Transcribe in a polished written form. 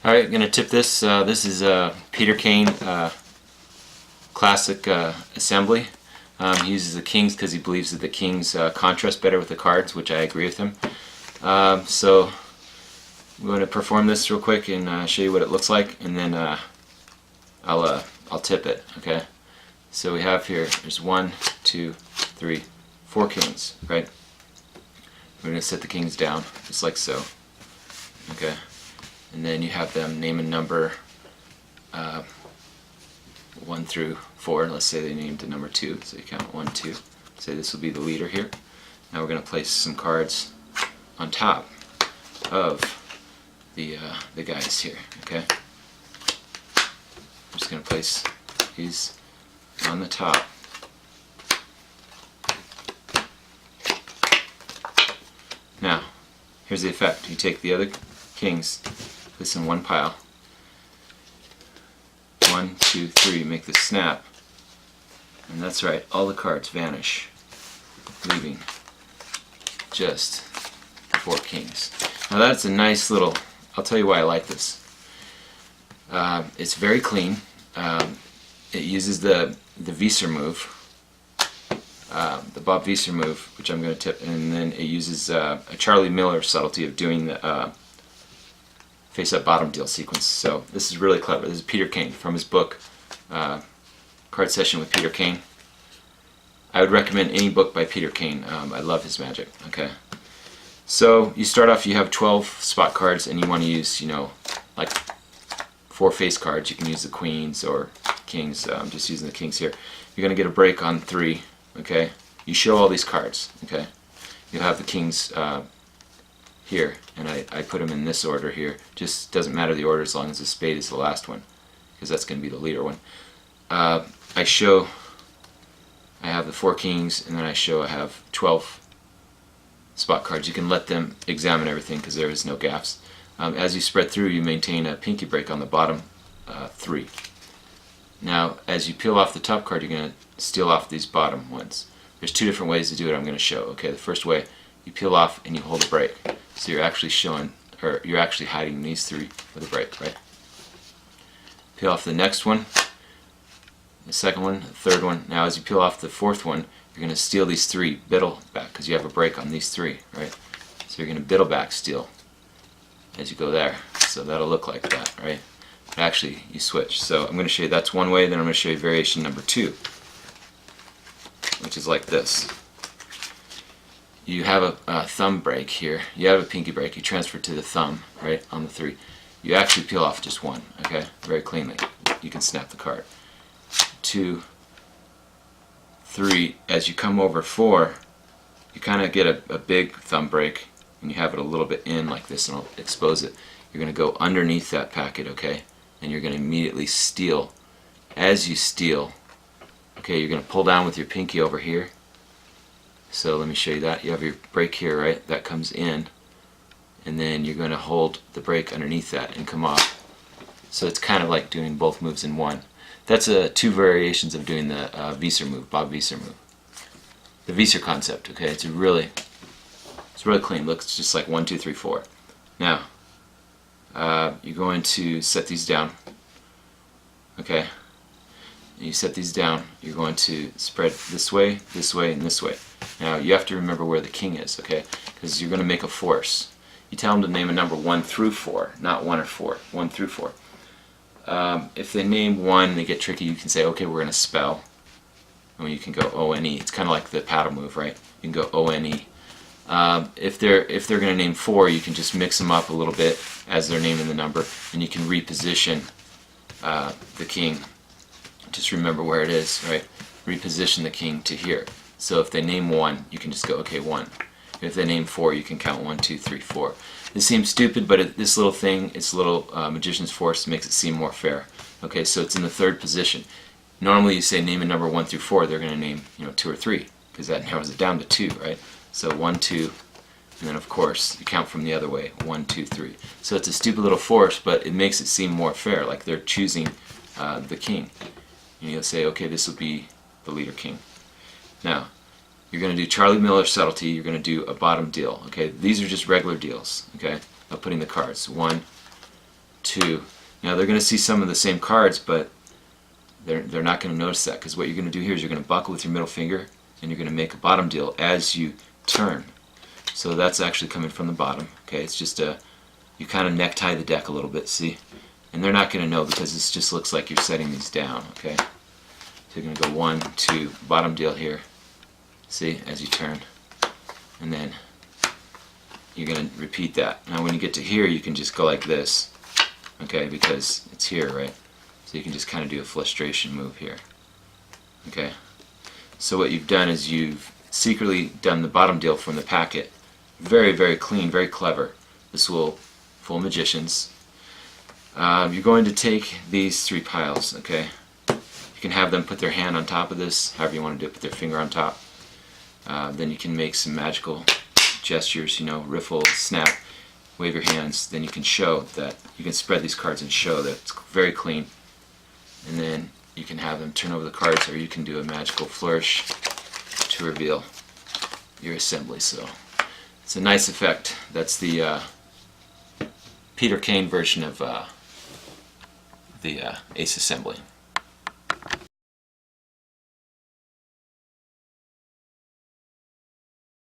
Alright, I'm going to tip this. This is Peter Kane classic assembly. He uses the kings because he believes that the kings contrast better with the cards, which I agree with him. So I'm going to perform this real quick and show you what it looks like, and then I'll tip it. Okay. So we have here, there's 1, 2, 3, 4 kings, right? We're going to set the kings down, just like so. Okay. And then you have them name a number 1 through 4. Let's say they named a number 2, so you count 1, 2. Say this will be the leader here. Now we're going to place some cards on top of the guys here. Okay. I'm just going to place these on the top. Now, here's the effect. You take the other kings, put this in one pile. 1, 2, 3, make this snap. And that's right, all the cards vanish, leaving just 4 kings. Now that's a nice little, I'll tell you why I like this. It's very clean. It uses the Visor move, the Bob Visor move, which I'm going to tip, and then it uses a Charlie Miller subtlety of doing the face-up bottom deal sequence. So this is really clever. This is Peter Kane from his book, Card Session with Peter Kane. I would recommend any book by Peter Kane. I love his magic. Okay. So you start off, you have 12 spot cards, and you want to use, you know, like 4 face cards. You can use the queens or kings. I'm just using the kings here. You're going to get a break on 3. Okay. You show all these cards. Okay. You'll have the kings here, and I put them in this order here. Just doesn't matter the order as long as the spade is the last one, because that's going to be the leader one. I have the 4 kings, and then I have 12 spot cards. You can let them examine everything because there is no gaps. As you spread through, you maintain a pinky break on the bottom 3. Now, as you peel off the top card, you're going to steal off these bottom ones. There's 2 different ways to do it I'm going to show. Okay, the first way, you peel off and you hold a break. So you're actually showing, or you're actually hiding these 3 with a break, right? Peel off the next one, the second one, the third one. Now as you peel off the 4th one, you're going to steal these 3, biddle back, because you have a break on these 3, right? So you're going to biddle back steal as you go there. So that'll look like that, right? But actually, you switch. So I'm going to show you that's one way, then I'm going to show you variation number 2, which is like this. You have a thumb break here. You have a pinky break. You transfer to the thumb, right, on the 3. You actually peel off just 1, okay, very cleanly. You can snap the card. 2, 3. As you come over 4, you kind of get a big thumb break, and you have it a little bit in like this, and I'll expose it. You're going to go underneath that packet, okay, and you're going to immediately steal. As you steal, okay, you're going to pull down with your pinky over here. So let me show you that. You have your break here, right? That comes in, and then you're going to hold the break underneath that and come off. So it's kind of like doing both moves in one. That's 2 variations of doing the Visor move, Bob Visor move. The Visor concept, okay? It's really clean. Looks just like 1, 2, 3, 4. Now, you're going to set these down, okay? You set these down. You're going to spread this way, and this way. Now you have to remember where the king is, okay? Because you're going to make a force. You tell them to name a number 1 through 4, not 1 or 4. 1 through 4. If they name 1 and they get tricky, you can say, okay, we're going to spell. And you can go O-N-E. It's kind of like the paddle move, right? You can go O-N-E. If they're going to name 4, you can just mix them up a little bit as they're naming the number, and you can reposition the king. Just remember where it is, right? Reposition the king to here. So if they name 1, you can just go, okay, 1. If they name 4, you can count 1, 2, 3, 4. This seems stupid, but this little thing, it's a little magician's force, makes it seem more fair. Okay, so it's in the 3rd position. Normally you say name a number 1 through 4, they're going to name, 2 or 3, because that narrows it down to 2, right? So 1, 2, and then of course you count from the other way, 1, 2, 3. So it's a stupid little force, but it makes it seem more fair, like they're choosing the king. And you'll say, okay, this will be the leader king. Now, you're going to do Charlie Miller subtlety, you're going to do a bottom deal. Okay, these are just regular deals, okay, of putting the cards. 1, 2. Now they're going to see some of the same cards, but they're not going to notice that, because what you're going to do here is you're going to buckle with your middle finger and you're going to make a bottom deal as you turn. So that's actually coming from the bottom. Okay, it's just you kind of necktie the deck a little bit, see? And they're not going to know because it just looks like you're setting these down. Okay, so you're going to go 1, 2, bottom deal here, see, as you turn, and then you're going to repeat that. Now when you get to here, you can just go like this, okay, because it's here, right? So you can just kind of do a frustration move here. Okay, so what you've done is you've secretly done the bottom deal from the packet. Very, very clean, very clever. This will fool magicians. You're going to take these 3 piles, okay? You can have them put their hand on top of this, however you want to do it, put their finger on top. Then you can make some magical gestures, you know, riffle, snap, wave your hands. Then you can show that, you can spread these cards and show that it's very clean. And then you can have them turn over the cards, or you can do a magical flourish to reveal your assembly. So it's a nice effect. That's the Peter Kane version of the Ace assembly.